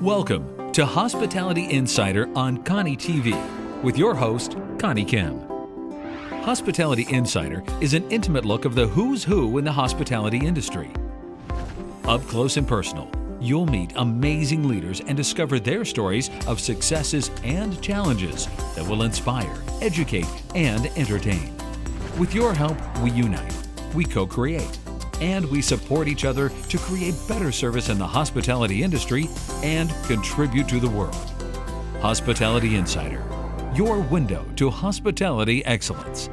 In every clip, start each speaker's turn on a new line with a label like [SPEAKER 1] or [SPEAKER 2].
[SPEAKER 1] Welcome to Hospitality Insider on Koni TV with your host, Koni Kim. Hospitality Insider is an intimate look of the who's who in the hospitality industry. Up close and personal, you'll meet amazing leaders and discover their stories of successes and challenges that will inspire, educate, and entertain. With your help, we unite, we co-create, and we support each other to create better service in the hospitality industry and contribute to the world. Hospitality Insider, your window to hospitality excellence.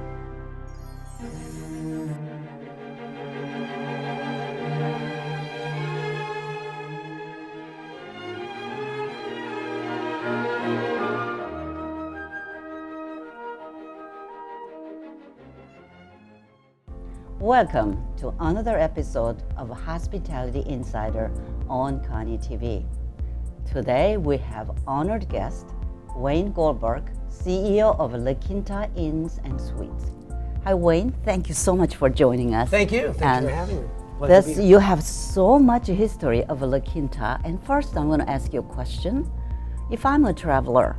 [SPEAKER 2] Welcome to another episode of Hospitality Insider on Koni TV. Today we have honored guest Wayne Goldberg, CEO of La Quinta Inns and Suites. Hi Wayne, thank you so much for joining us.
[SPEAKER 3] Thank you. Thank you for having me. Pleasure to be here.
[SPEAKER 2] You have so much history of La Quinta, and first I'm going to ask you a question. If I'm a traveler,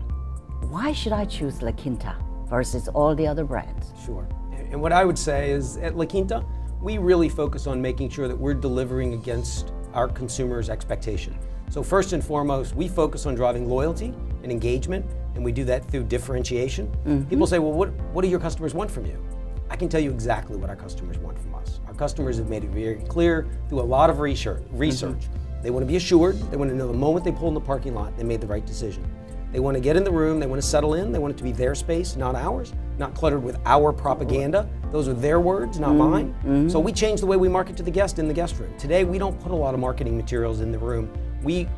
[SPEAKER 2] why should I choose La Quinta versus all the other brands?
[SPEAKER 3] Sure. And what I would say is at La Quinta, we really focus on making sure that we're delivering against our consumers' expectation. So first and foremost, we focus on driving loyalty and engagement, and we do that through differentiation. People say, well, what do your customers want from you? I can tell you exactly what our customers want from us. Our customers have made it very clear through a lot of research. They want to be assured, they want to know the moment they pull in the parking lot, they made the right decision. They want to get in the room, they want to settle in, they want it to be their space, not ours, not cluttered with our propaganda. Those are their words, not mine. So we change the way we market to the guest in the guest room. Today, we don't put a lot of marketing materials in the room. We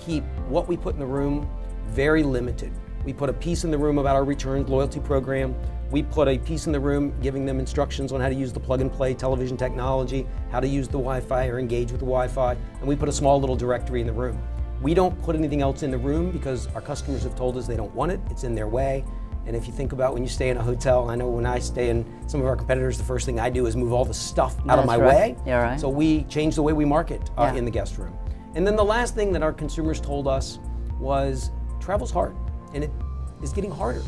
[SPEAKER 3] keep what we put in the room very limited. We put a piece in the room about our returns loyalty program. We put a piece in the room giving them instructions on how to use the plug and play television technology, how to use the Wi-Fi or engage with the Wi-Fi, and we put a small little directory in the room. We don't put anything else in the room because our customers have told us they don't want it, it's in their way. And if you think about when you stay in a hotel, I know when I stay in some of our competitors, the first thing I do is move all the stuff out of my way.
[SPEAKER 2] You're right.
[SPEAKER 3] So we change the way we market in the guest room. And then the last thing that our consumers told us was travel's hard, and it is getting harder.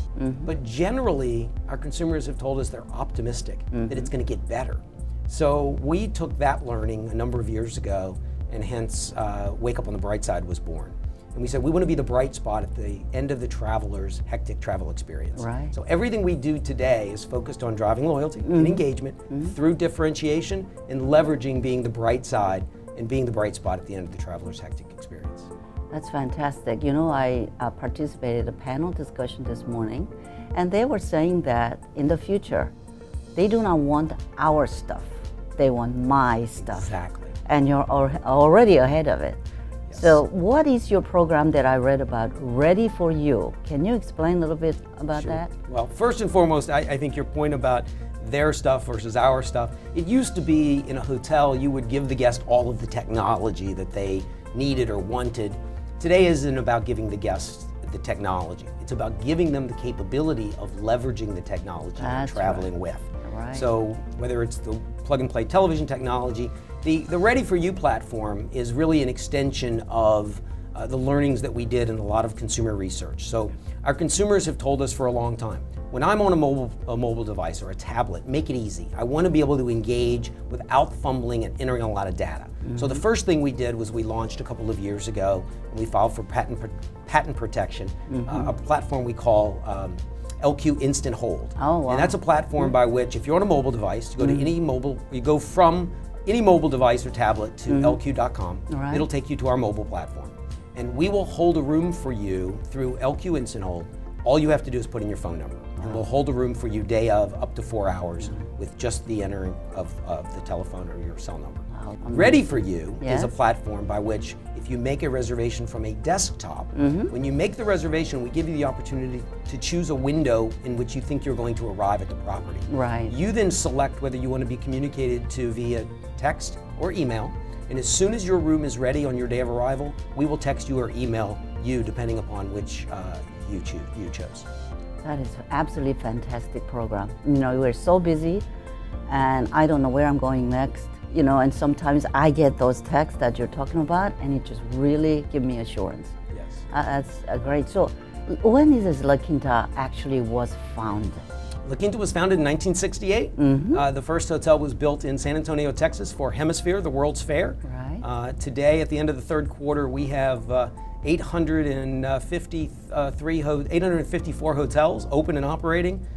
[SPEAKER 3] But generally, our consumers have told us they're optimistic, that it's going to get better. So we took that learning a number of years ago, and hence Wake Up on the Bright Side was born. And we said we want to be the bright spot at the end of the traveler's hectic travel experience.
[SPEAKER 2] Right.
[SPEAKER 3] So everything we do today is focused on driving loyalty and engagement through differentiation and leveraging being the bright side and being the bright spot at the end of the traveler's hectic experience.
[SPEAKER 2] That's fantastic. You know, I participated in a panel discussion this morning, and they were saying that in the future, they do not want our stuff. They want my stuff.
[SPEAKER 3] Exactly.
[SPEAKER 2] And you're already ahead of it.
[SPEAKER 3] Yes.
[SPEAKER 2] So what is your program that I read about, Ready for You? Can you explain a little bit about that?
[SPEAKER 3] Well, first and foremost, I think your point about their stuff versus our stuff, it used to be in a hotel, you would give the guest all of the technology that they needed or wanted. Today isn't about giving the guests the technology. It's about giving them the capability of leveraging the technology they're traveling with.
[SPEAKER 2] Right.
[SPEAKER 3] So whether it's the plug and play television technology, the Ready for You platform is really an extension of the learnings that we did in a lot of consumer research. So our consumers have told us for a long time, when I'm on a mobile device or a tablet, make it easy. I want to be able to engage without fumbling and entering a lot of data. So the first thing we did was we launched a couple of years ago, and we filed for patent protection, a platform we call LQ Instant Hold.
[SPEAKER 2] Oh, wow.
[SPEAKER 3] And that's a platform by which, if you're on a mobile device, you go to you go from any mobile device or tablet to lq.com.
[SPEAKER 2] Right.
[SPEAKER 3] It'll take you to our mobile platform. And we will hold a room for you through LQ Instant Hold. All you have to do is put in your phone number. And we'll hold a room for you day of up to 4 hours with just the entering of the telephone or your cell number.
[SPEAKER 2] Wow.
[SPEAKER 3] Ready for You
[SPEAKER 2] Yes.
[SPEAKER 3] is a platform by which if you make a reservation from a desktop, when you make the reservation, we give you the opportunity to choose a window in which you think you're going to arrive at the property.
[SPEAKER 2] Right.
[SPEAKER 3] You then select whether you want to be communicated to via text or email, and as soon as your room is ready on your day of arrival, we will text you or email you depending upon which you chose.
[SPEAKER 2] That is an absolutely fantastic program. You know, we're so busy, and I don't know where I'm going next. and sometimes I get those texts that you're talking about, and it just really give me assurance.
[SPEAKER 3] Yes.
[SPEAKER 2] That's great. So when is this La Quinta actually was founded?
[SPEAKER 3] La Quinta was founded in 1968. The first hotel was built in San Antonio, Texas for Hemisphere, the World's Fair.
[SPEAKER 2] Right.
[SPEAKER 3] Today, at the end of the third quarter, we have 854 hotels open and operating.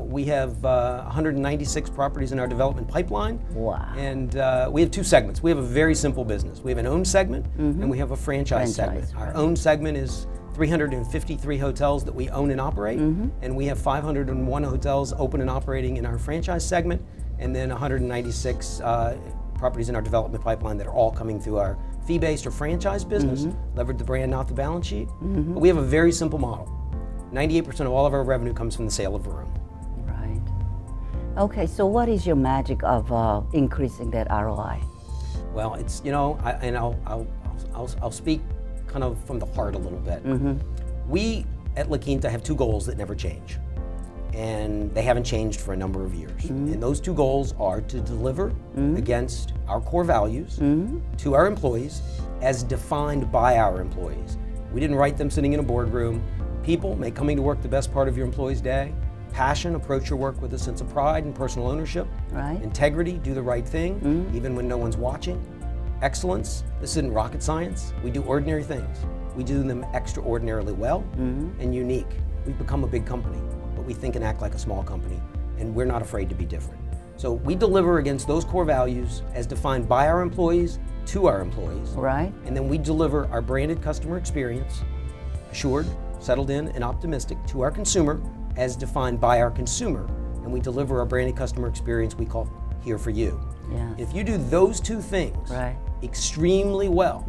[SPEAKER 3] We have 196 properties in our development pipeline.
[SPEAKER 2] Wow.
[SPEAKER 3] And we have two segments. We have a very simple business. We have an owned segment and we have a franchise segment. Our owned segment is 353 hotels that we own and operate, and we have 501 hotels open and operating in our franchise segment, and then 196 properties in our development pipeline that are all coming through our fee-based or franchise business, leverage the brand, not the balance sheet. But we have a very simple model. 98% of all of our revenue comes from the sale of a room.
[SPEAKER 2] Right. Okay, so what is your magic of increasing that ROI?
[SPEAKER 3] Well, it's, I'll speak kind of from the heart a little bit. We at La Quinta have two goals that never change, and they haven't changed for a number of years. And those two goals are to deliver against our core values to our employees as defined by our employees. We didn't write them sitting in a boardroom. People, make coming to work the best part of your employee's day. Passion, approach your work with a sense of pride and personal ownership.
[SPEAKER 2] Right.
[SPEAKER 3] Integrity, do the right thing, even when no one's watching. Excellence, this isn't rocket science. We do ordinary things. We do them extraordinarily well and unique. We've become a big company, but we think and act like a small company, and we're not afraid to be different. So we deliver against those core values as defined by our employees to our employees.
[SPEAKER 2] Right.
[SPEAKER 3] And then we deliver our branded customer experience, assured, settled in, and optimistic to our consumer as defined by our consumer. And we deliver our branded customer experience we call Here for You.
[SPEAKER 2] Yeah.
[SPEAKER 3] If you do those two things extremely well,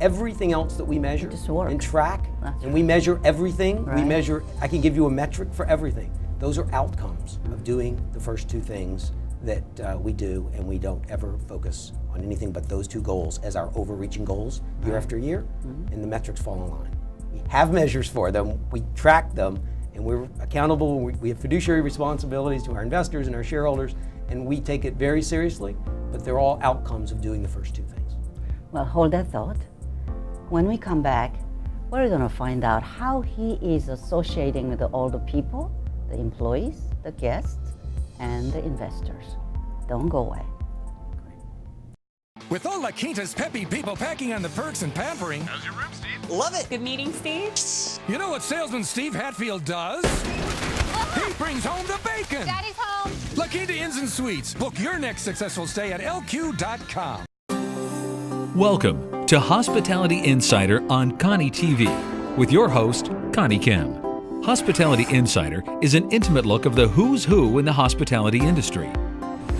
[SPEAKER 3] everything else that we measure and track, and we measure everything, we measure, I can give you a metric for everything. Those are outcomes of doing the first two things that we do, and we don't ever focus on anything but those two goals as our overreaching goals year after year, and the metrics fall in line. We have measures for them, we track them, and we're accountable. We have fiduciary responsibilities to our investors and our shareholders, and we take it very seriously, but they're all outcomes of doing the first two things.
[SPEAKER 2] Well, hold that thought. When we come back, we're going to find out how he is associating with all the people, the employees, the guests, and the investors. Don't go away.
[SPEAKER 4] With all La Quinta's peppy people packing on the perks and pampering.
[SPEAKER 5] How's your room, Steve?
[SPEAKER 6] Love it.
[SPEAKER 5] Good meeting, Steve.
[SPEAKER 4] You know what salesman Steve Hatfield does? He brings home the bacon.
[SPEAKER 5] Daddy's home.
[SPEAKER 4] La Quinta Inns and Suites. Book your next successful stay at lq.com.
[SPEAKER 1] Welcome to Hospitality Insider on Koni TV with your host, Koni Kim. Hospitality Insider is an intimate look of the who's who in the hospitality industry.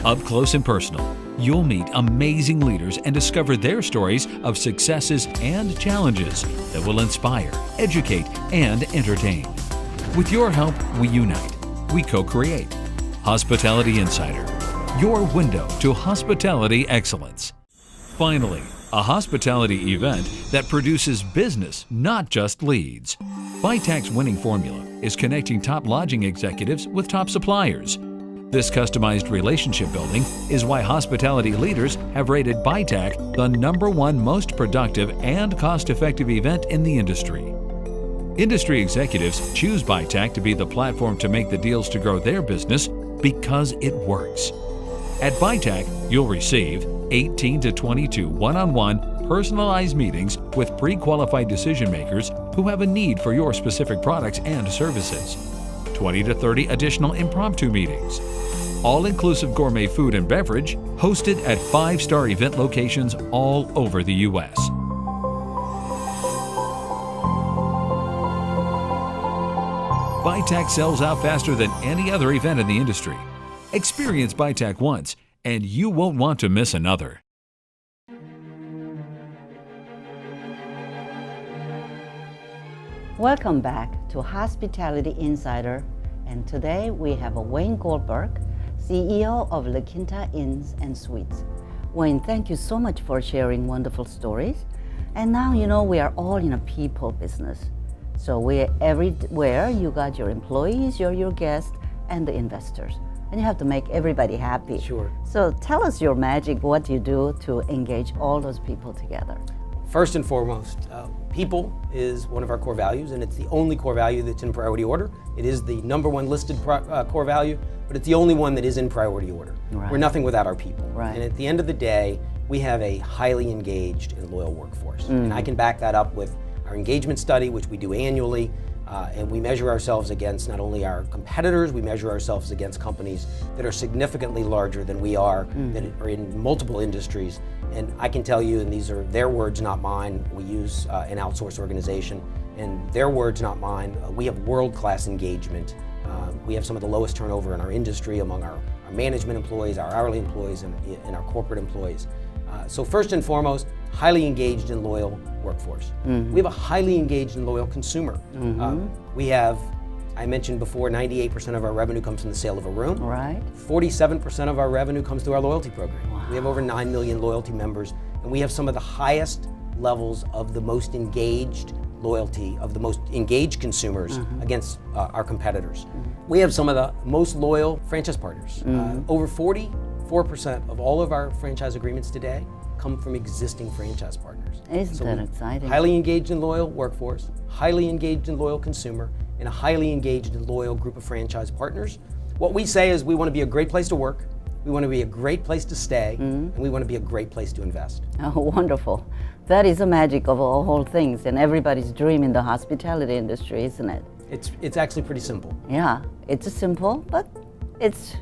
[SPEAKER 1] Up close and personal, you'll meet amazing leaders and discover their stories of successes and challenges that will inspire, educate, and entertain. With your help, we unite. We co-create. Hospitality Insider, your window to hospitality excellence. Finally, a hospitality event that produces business, not just leads. Vitak's winning formula is connecting top lodging executives with top suppliers. This customized relationship building is why hospitality leaders have rated Vitak the #1 most productive and cost-effective event in the industry. Industry executives choose Vitak to be the platform to make the deals to grow their business because it works. At Vitak, you'll receive 18 to 22 one-on-one personalized meetings with pre-qualified decision makers who have a need for your specific products and services. 20 to 30 additional impromptu meetings. All-inclusive gourmet food and beverage hosted at 5-star event locations all over the U.S. Vitak sells out faster than any other event in the industry. Experience Vitak once, and you won't want to miss another.
[SPEAKER 2] Welcome back to Hospitality Insider, and today we have Wayne Goldberg, CEO of La Quinta Inns and Suites. Wayne, thank you so much for sharing wonderful stories. And now, we are all in a people business. So we're everywhere. You got your employees, your guests, and the investors. and you have to make everybody happy.
[SPEAKER 3] Sure.
[SPEAKER 2] So tell us your magic, what you do to engage all those people together.
[SPEAKER 3] First and foremost, people is one of our core values, and it's the only core value that's in priority order. It is the #1 listed core value, but it's the only one that is in priority order.
[SPEAKER 2] Right.
[SPEAKER 3] We're nothing without our people.
[SPEAKER 2] Right.
[SPEAKER 3] And at the end of the day, we have a highly engaged and loyal workforce. And I can back that up with our engagement study, which we do annually, and we measure ourselves against not only our competitors, we measure ourselves against companies that are significantly larger than we are, that are in multiple industries. And I can tell you, and these are their words, not mine, we use an outsourced organization, and their words, not mine, we have world-class engagement. We have some of the lowest turnover in our industry among our management employees, our hourly employees, and our corporate employees. So first and foremost, highly engaged and loyal workforce. We have a highly engaged and loyal consumer. We have, I mentioned before, 98% of our revenue comes from the sale of a room.
[SPEAKER 2] Right.
[SPEAKER 3] 47% of our revenue comes through our loyalty program.
[SPEAKER 2] Wow.
[SPEAKER 3] We have over 9 million loyalty members, and we have some of the highest levels of the most engaged loyalty, of the most engaged consumers against our competitors. We have some of the most loyal franchise partners. Over 44% of all of our franchise agreements today come from existing franchise partners.
[SPEAKER 2] Isn't that exciting?
[SPEAKER 3] Highly engaged and loyal workforce, highly engaged and loyal consumer, and a highly engaged and loyal group of franchise partners. What we say is we want to be a great place to work, we want to be a great place to stay, and we want to be a great place to invest.
[SPEAKER 2] Oh, wonderful. That is the magic of all whole things and everybody's dream in the hospitality industry, isn't it?
[SPEAKER 3] It's actually pretty simple.
[SPEAKER 2] Yeah, it's simple, but it's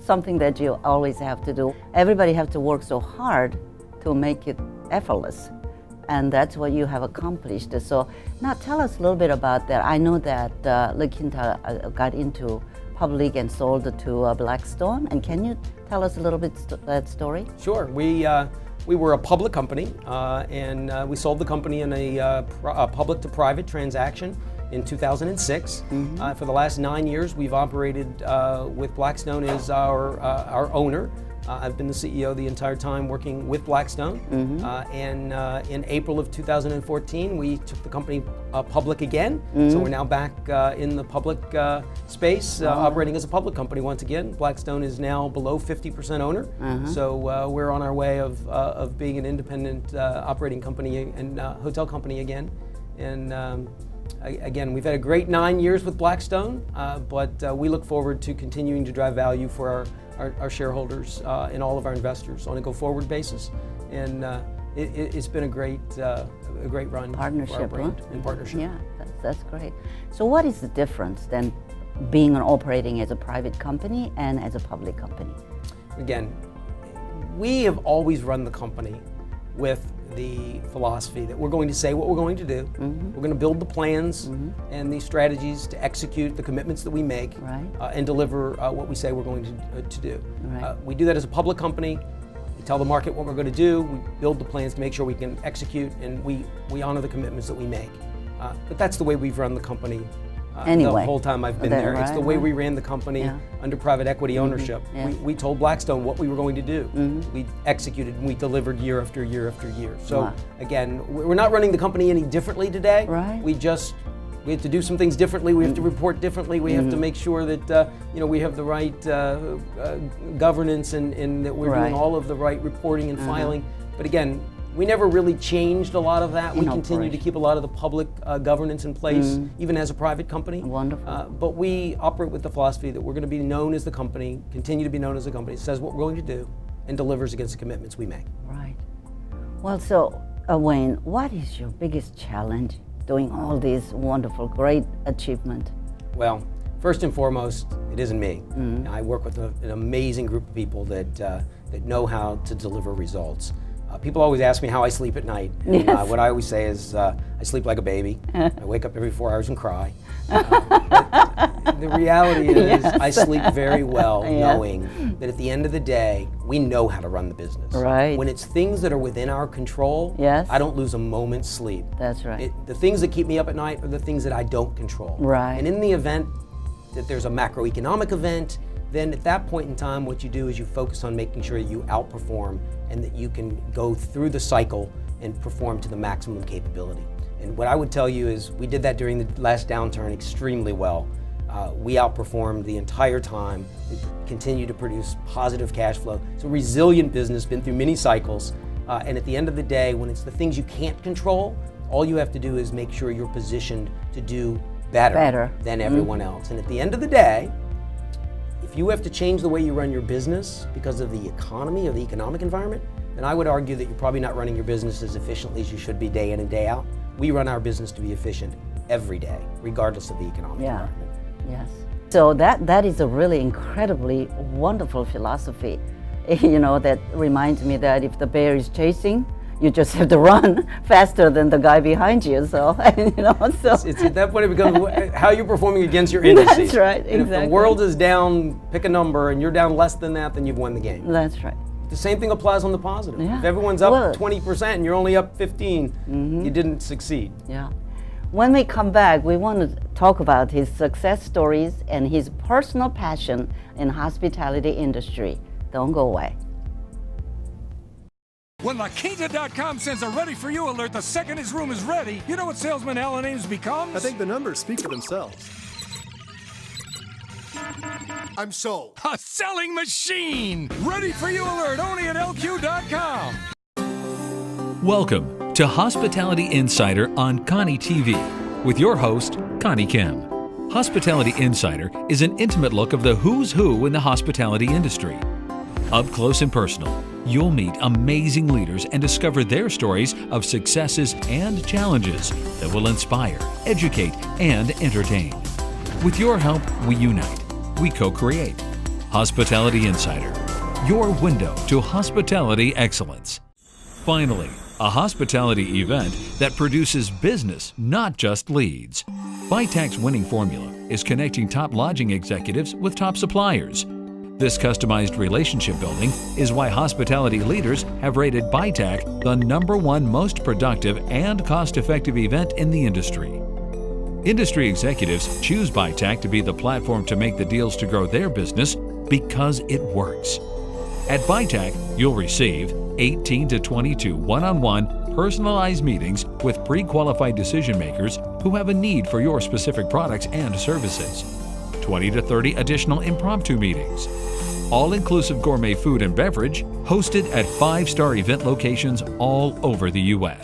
[SPEAKER 2] something that you always have to do. Everybody have to work so hard to make it effortless. And that's what you have accomplished. So now tell us a little bit about that. I know that La Quinta got into public and sold to Blackstone. And can you tell us a little bit that story?
[SPEAKER 3] Sure. We were a public company, and we sold the company in a public to private transaction in 2006. For the last 9 years, we've operated with Blackstone as our owner. I've been the CEO the entire time working with Blackstone. And in April of 2014, we took the company public again. So we're now back in the public space, operating as a public company once again. Blackstone is now below 50% owner. So we're on our way of being an independent operating company and hotel company again. And again, we've had a great 9 years with Blackstone, but we look forward to continuing to drive value for our shareholders and all of our investors on a go-forward basis. And it's been a great run
[SPEAKER 2] Partnership,
[SPEAKER 3] for our brand
[SPEAKER 2] huh?
[SPEAKER 3] and partnership.
[SPEAKER 2] Yeah, that's great. So what is the difference then being and operating as a private company and as a public company?
[SPEAKER 3] Again, we have always run the company with the philosophy that we're going to say what we're going to do. We're going to build the plans and the strategies to execute the commitments that we make, and deliver what we say we're going to do. We do that as a public company. We tell the market what we're going to do. We build the plans to make sure we can execute, and we honor the commitments that we make. But that's the way we've run the company
[SPEAKER 2] Anyway,
[SPEAKER 3] the whole time I've been there. It's the way we ran the company under private equity ownership. We told Blackstone what we were going to do. We executed and we delivered year after year after year. So again, we're not running the company any differently today. We have to do some things differently. We have to report differently. We have to make sure that we have the right governance and that we're doing all of the right reporting and filing. But again, we never really changed a lot of that. We continue to keep a lot of the public governance in place, even as a private company.
[SPEAKER 2] Wonderful.
[SPEAKER 3] But we operate with the philosophy that we're going to be known as the company, continue to be known as a company, says what we're going to do, and delivers against the commitments we make.
[SPEAKER 2] Right. Well, so Wayne, what is your biggest challenge doing all these wonderful, great achievement?
[SPEAKER 3] Well, first and foremost, it isn't me. I work with an amazing group of people that know how to deliver results. People always ask me how I sleep at night. And, what I always say is I sleep like a baby. I wake up every 4 hours and cry. But the reality is I sleep very well knowing that at the end of the day, we know how to run the business. When it's things that are within our control, I don't lose a moment's sleep.
[SPEAKER 2] That's right.
[SPEAKER 3] The things that keep me up at night are the things that I don't control. And in the event that there's a macroeconomic event, then at that point in time, what you do is you focus on making sure that you outperform and that you can go through the cycle and perform to the maximum capability. And what I would tell you is we did that during the last downturn extremely well. We outperformed the entire time. We continue to produce positive cash flow. It's a resilient business, been through many cycles. And at the end of the day, when it's the things you can't control, all you have to do is make sure you're positioned to do better than everyone else. And at the end of the day, if you have to change the way you run your business because of the economy or the economic environment, then I would argue that you're probably not running your business as efficiently as you should be day in and day out. We run our business to be efficient every day, regardless of the economic environment.
[SPEAKER 2] Yes. So that is a really incredibly wonderful philosophy. You know, that reminds me that if the bear is chasing, you just have to run faster than the guy behind you. So, you know, so
[SPEAKER 3] it's at that point it becomes how you're performing against your industry.
[SPEAKER 2] That's right,
[SPEAKER 3] and
[SPEAKER 2] exactly.
[SPEAKER 3] If the world is down, pick a number, and you're down less than that, then you've won the game.
[SPEAKER 2] That's right.
[SPEAKER 3] The same thing applies on the positive.
[SPEAKER 2] Yeah.
[SPEAKER 3] If everyone's up
[SPEAKER 2] Well,
[SPEAKER 3] 20% and you're only up 15, you didn't succeed.
[SPEAKER 2] Yeah. When we come back, we want to talk about his success stories and his personal passion in hospitality industry. Don't go away.
[SPEAKER 4] When LaQuinta.com sends a ready for you alert the second his room is ready, you know what salesman Alan Ames becomes?
[SPEAKER 5] I think the numbers speak for themselves. I'm sold.
[SPEAKER 4] A selling machine! Ready for you alert only at LQ.com.
[SPEAKER 1] Welcome to Hospitality Insider on Koni TV with your host, Koni Kim. Hospitality Insider is an intimate look of the who's who in the hospitality industry. Up close and personal, you'll meet amazing leaders and discover their stories of successes and challenges that will inspire, educate, and entertain. With your help, we unite. We co-create. Hospitality Insider, your window to hospitality excellence. Finally, a hospitality event that produces business, not just leads. VITAC's winning formula is connecting top lodging executives with top suppliers. This customized relationship building is why hospitality leaders have rated VITAC the #1 most productive and cost-effective event in the industry. Industry executives choose VITAC to be the platform to make the deals to grow their business because it works. At VITAC, you'll receive 18 to 22 one-on-one personalized meetings with pre-qualified decision makers who have a need for your specific products and services. 20 to 30 additional impromptu meetings. All-inclusive gourmet food and beverage hosted at 5-star event locations all over the U.S.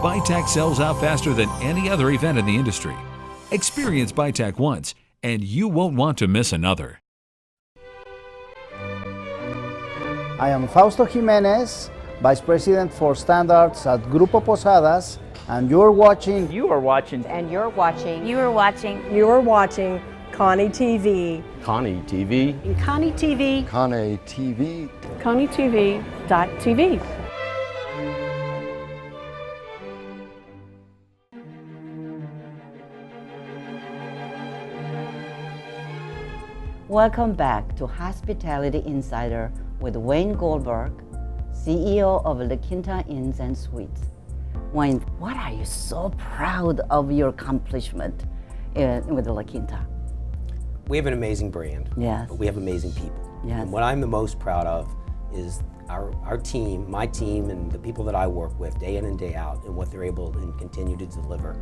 [SPEAKER 1] VITAC sells out faster than any other event in the industry. Experience VITAC once, and you won't want to miss another.
[SPEAKER 6] I am Fausto Jimenez, Vice President for Standards at Grupo Posadas, and you're watching.
[SPEAKER 7] You are watching.
[SPEAKER 8] And you're watching.
[SPEAKER 9] You are watching.
[SPEAKER 10] You are watching Koni TV.
[SPEAKER 5] Koni TV.
[SPEAKER 9] Koni TV.
[SPEAKER 5] Koni TV.
[SPEAKER 10] KoniTV.tv.
[SPEAKER 2] Welcome back to Hospitality Insider with Wayne Goldberg, CEO of La Quinta Inns and Suites. Wayne, what are you so proud of your accomplishment with La Quinta?
[SPEAKER 3] We have an amazing brand,
[SPEAKER 2] Yes.
[SPEAKER 3] but we have amazing people.
[SPEAKER 2] Yes.
[SPEAKER 3] And what I'm the most proud of is our team, my team, and the people that I work with day in and day out, and what they're able to continue to deliver.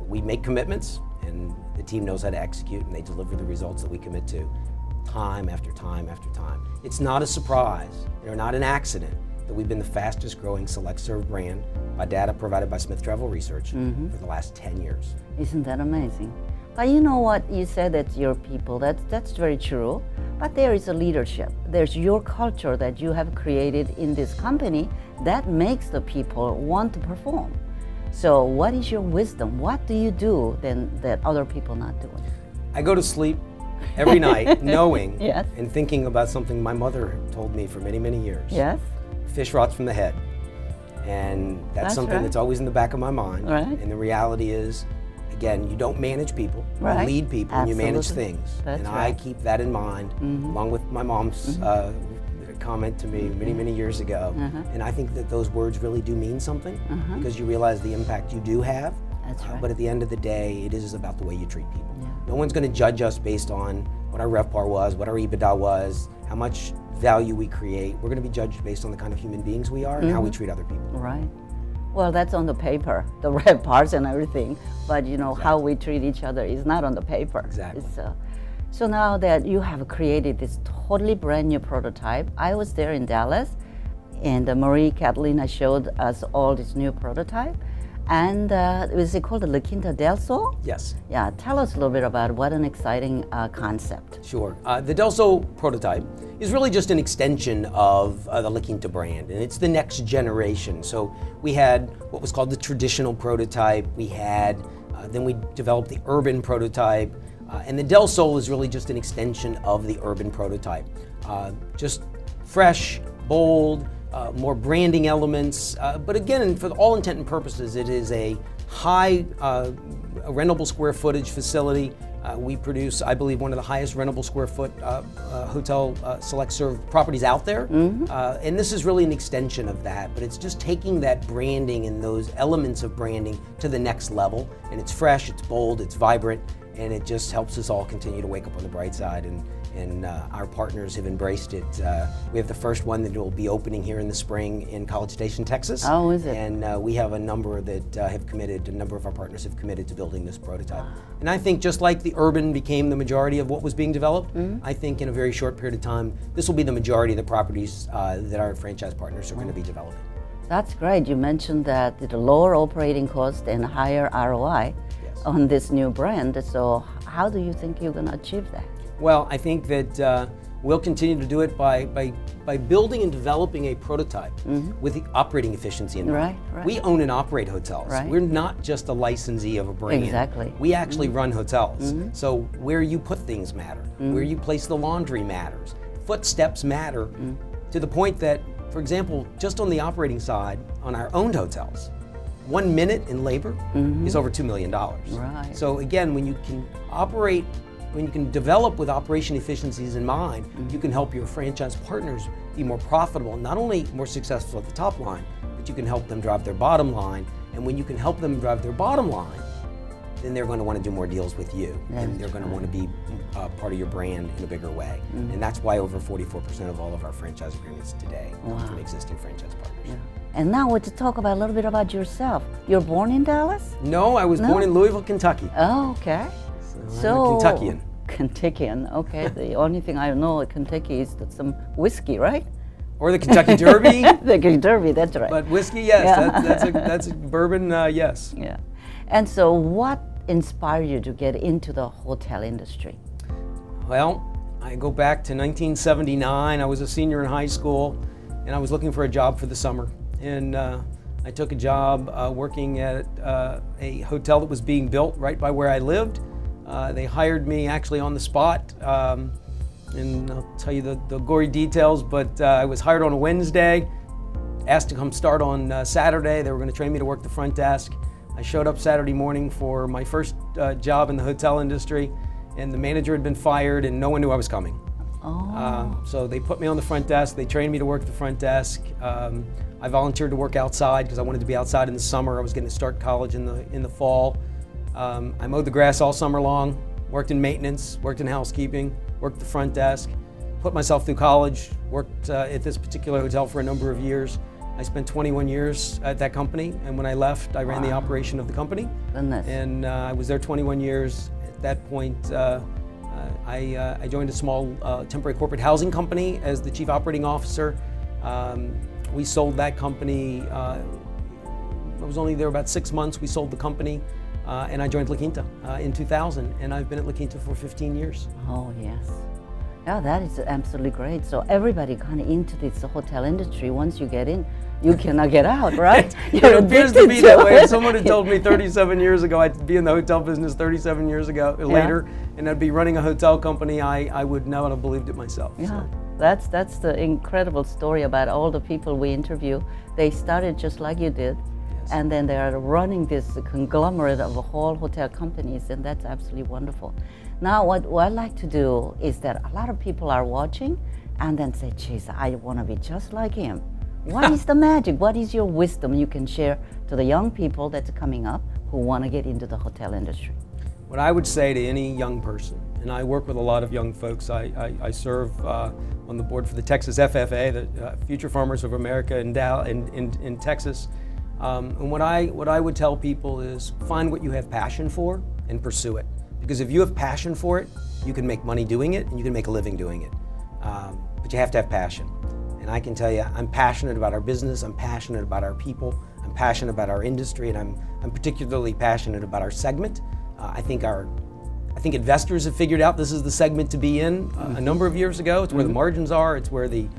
[SPEAKER 3] We make commitments, and the team knows how to execute, and they deliver the results that we commit to time after time after time. It's not a surprise, or not an accident, that we've been the fastest growing select serve brand by data provided by Smith Travel Research for the last 10 years.
[SPEAKER 2] Isn't that amazing? But you know what, you said that your people, that's very true, but there is a leadership. There's your culture that you have created in this company that makes the people want to perform. So what is your wisdom? What do you do then that other people not doing?
[SPEAKER 3] I go to sleep every night knowing
[SPEAKER 2] Yes.
[SPEAKER 3] and thinking about something my mother told me for many, many years.
[SPEAKER 2] Yes?
[SPEAKER 3] Fish rots from the head. And that's something
[SPEAKER 2] right.
[SPEAKER 3] that's always in the back of my mind.
[SPEAKER 2] Right.
[SPEAKER 3] And the reality is, again, you don't manage people,
[SPEAKER 2] Right.
[SPEAKER 3] you lead people, and you manage
[SPEAKER 2] Absolutely.
[SPEAKER 3] things.
[SPEAKER 2] That's
[SPEAKER 3] and I
[SPEAKER 2] right.
[SPEAKER 3] keep that in mind, along with my mom's comment to me many, many years ago. And I think that those words really do mean something because you realize the impact you do have.
[SPEAKER 2] That's right.
[SPEAKER 3] But at the end of the day, it is about the way you treat people.
[SPEAKER 2] Yeah.
[SPEAKER 3] No one's going to judge us based on what our RevPAR was, what our EBITDA was, how much value we create. We're going to be judged based on the kind of human beings we are and how we treat other people.
[SPEAKER 2] Right. Well, that's on the paper, the red parts and everything. But you know, how we treat each other is not on the paper.
[SPEAKER 3] Exactly.
[SPEAKER 2] So now that you have created this totally brand new prototype, I was there in Dallas, and Marie Catalina showed us all this new prototype. And is it called the La Quinta del Sol?
[SPEAKER 3] Yes.
[SPEAKER 2] Yeah, tell us a little bit about what an exciting concept.
[SPEAKER 3] Sure. The Del Sol prototype is really just an extension of the La Quinta brand, and it's the next generation. So we had what was called the traditional prototype. We had, then we developed the urban prototype, and the Del Sol is really just an extension of the urban prototype. Just fresh, bold, more branding elements, but again, for all intent and purposes, it is a high rentable square footage facility. We produce, I believe, one of the highest rentable square foot hotel select serve properties out there. And this is really an extension of that, but it's just taking that branding and those elements of branding to the next level. And it's fresh, it's bold, it's vibrant, and it just helps us all continue to wake up on the bright side. And our partners have embraced it. We have the first one that will be opening here in the spring in College Station, Texas.
[SPEAKER 2] Oh, is it?
[SPEAKER 3] And we have a number that have committed, a number of our partners have committed to building this prototype. And I think just like the urban became the majority of what was being developed, I think in a very short period of time, this will be the majority of the properties that our franchise partners are going to be developing.
[SPEAKER 2] That's great. You mentioned that the lower operating cost and higher ROI on this new brand. So how do you think you're going to achieve that?
[SPEAKER 3] Well, I think that we'll continue to do it by building and developing a prototype with the operating efficiency in mind.
[SPEAKER 2] Right.
[SPEAKER 3] We own and operate hotels.
[SPEAKER 2] Right.
[SPEAKER 3] We're not just a licensee of a brand.
[SPEAKER 2] Exactly.
[SPEAKER 3] We actually run hotels. So where you put things matter. Where you place the laundry matters. Footsteps matter to the point that, for example, just on the operating side, on our owned hotels, 1 minute in labor is over $2 million.
[SPEAKER 2] Right.
[SPEAKER 3] So again, when you can operate, when you can develop with operation efficiencies in mind, you can help your franchise partners be more profitable, not only more successful at the top line, but you can help them drive their bottom line. And when you can help them drive their bottom line, then they're going to want to do more deals with you. And they're going to want to be part of your brand in a bigger way. And that's why over 44% of all of our franchise agreements today come from existing franchise partners.
[SPEAKER 2] Yeah. And now we're to talk about a little bit about yourself. You're born in Dallas?
[SPEAKER 3] No, I was born in Louisville, Kentucky.
[SPEAKER 2] Oh, okay.
[SPEAKER 3] I'm a Kentuckian.
[SPEAKER 2] Kentuckian, okay. The only thing I know of Kentucky is that some whiskey, right?
[SPEAKER 3] Or the Kentucky Derby.
[SPEAKER 2] The Kentucky Derby, that's right.
[SPEAKER 3] But whiskey, yes. That's a bourbon, yes.
[SPEAKER 2] Yeah. And so what inspired you to get into the hotel industry?
[SPEAKER 3] Well, I go back to 1979. I was a senior in high school, and I was looking for a job for the summer. And I took a job working at a hotel that was being built right by where I lived. They hired me actually on the spot, and I'll tell you the gory details, but I was hired on a Wednesday, asked to come start on Saturday. They were going to train me to work the front desk. I showed up Saturday morning for my first job in the hotel industry, and the manager had been fired and no one knew I was coming. So they put me on the front desk, they trained me to work the front desk. I volunteered to work outside because I wanted to be outside in the summer. I was going to start college in the fall. I mowed the grass all summer long, worked in maintenance, worked in housekeeping, worked the front desk, put myself through college, worked at this particular hotel for a number of years. I spent 21 years at that company, and when I left, I ran the operation of the company.
[SPEAKER 2] Goodness.
[SPEAKER 3] And I was there 21 years. At that point, I joined a small temporary corporate housing company as the chief operating officer. We sold that company. I was only there about 6 months. We sold the company. And I joined La Quinta in 2000, and I've been at La Quinta for 15 years.
[SPEAKER 2] Oh, yes. Yeah, that is absolutely great. So everybody kind of into this hotel industry, once you get in, you cannot get out, right?
[SPEAKER 3] It appears to be that way. If someone had told me 37 years ago I'd be in the hotel business 37 years ago later, and I'd be running a hotel company, I would not have believed it myself.
[SPEAKER 2] Yeah,
[SPEAKER 3] So.
[SPEAKER 2] that's the incredible story about all the people we interview. They started just like you did. And then they are running this conglomerate of whole hotel companies, and that's absolutely wonderful. Now, what I'd like to do is that a lot of people are watching and then say, geez, I want to be just like him. What is the magic? What is your wisdom you can share to the young people that's coming up who want to get into the hotel industry?
[SPEAKER 3] What I would say to any young person, and I work with a lot of young folks, I serve on the board for the Texas FFA, the Future Farmers of America in Texas. And what I would tell people is find what you have passion for and pursue it. Because if you have passion for it, you can make money doing it and you can make a living doing it. But you have to have passion. And I can tell you, I'm passionate about our business, I'm passionate about our people, I'm passionate about our industry, and I'm particularly passionate about our segment. I think investors have figured out this is the segment to be in a number of years ago. It's where the margins are, it's where the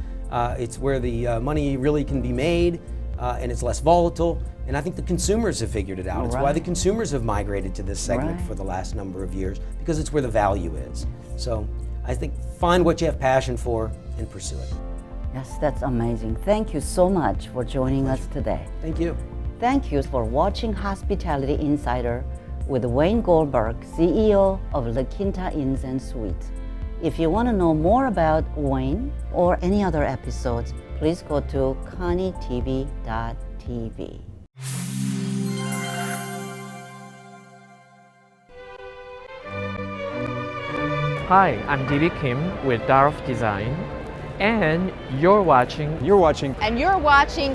[SPEAKER 3] money really can be made, and it's less volatile. And I think the consumers have figured it out. It's why the consumers have migrated to this segment for the last number of years, because it's where the value is. So I think find what you have passion for and pursue it.
[SPEAKER 2] Yes, that's amazing. Thank you so much for joining us today.
[SPEAKER 3] Thank you.
[SPEAKER 2] Thank you for watching Hospitality Insider with Wayne Goldberg, CEO of La Quinta Inns and Suites. If you want to know more about Wayne or any other episodes, please go to konitv.tv.
[SPEAKER 7] Hi, I'm David Kim with Darf Design, and you're watching.
[SPEAKER 10] And you're watching
[SPEAKER 5] And you are watching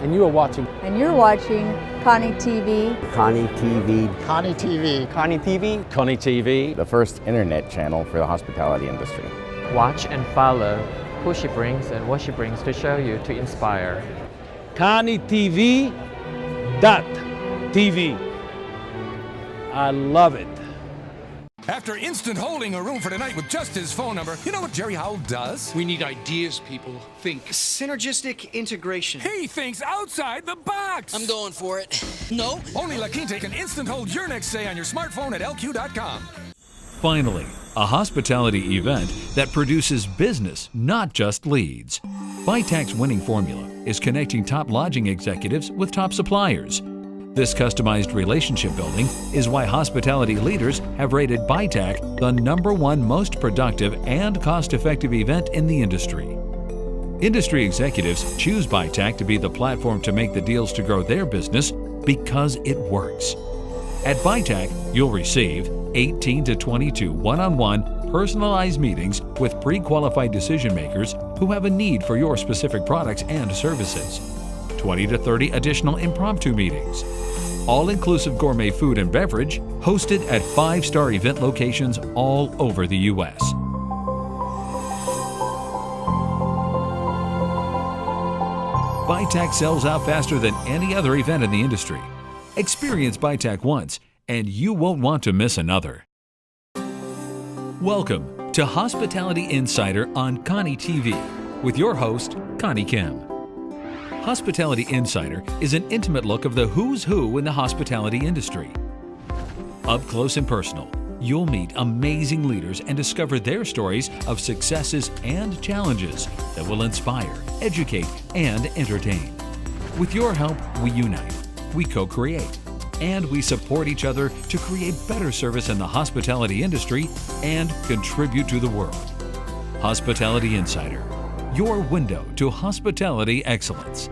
[SPEAKER 10] Koni TV.
[SPEAKER 6] Koni TV.
[SPEAKER 5] Koni TV.
[SPEAKER 7] Koni TV.
[SPEAKER 8] Koni TV, the first internet channel for the hospitality industry.
[SPEAKER 7] Watch and follow who she brings and what she brings to show you to inspire.
[SPEAKER 8] KoniTV.tv. I love it.
[SPEAKER 4] After instant holding a room for tonight with just his phone number, you know what Jerry Howell does?
[SPEAKER 9] We need ideas, people. Think. Synergistic integration.
[SPEAKER 4] He thinks outside the box.
[SPEAKER 9] I'm going for it. No?
[SPEAKER 4] Only La Quinta can instant hold your next stay on your smartphone at lq.com.
[SPEAKER 1] Finally, a hospitality event that produces business, not just leads. Vitac's winning formula is connecting top lodging executives with top suppliers. This customized relationship building is why hospitality leaders have rated Vitac the #1 most productive and cost-effective event in the industry. Industry executives choose Vitac to be the platform to make the deals to grow their business because it works. At Vitac, you'll receive 18 to 22 one-on-one personalized meetings with pre-qualified decision makers who have a need for your specific products and services. 20 to 30 additional impromptu meetings. All-inclusive gourmet food and beverage hosted at 5-star event locations all over the U.S. Vitac sells out faster than any other event in the industry. Experience Vitac once, and you won't want to miss another. Welcome to Hospitality Insider on Koni TV with your host, Connie Kim. Hospitality Insider is an intimate look of the who's who in the hospitality industry. Up close and personal, you'll meet amazing leaders and discover their stories of successes and challenges that will inspire, educate, and entertain. With your help, we unite, we co-create, and we support each other to create better service in the hospitality industry and contribute to the world. Hospitality Insider, your window to hospitality excellence.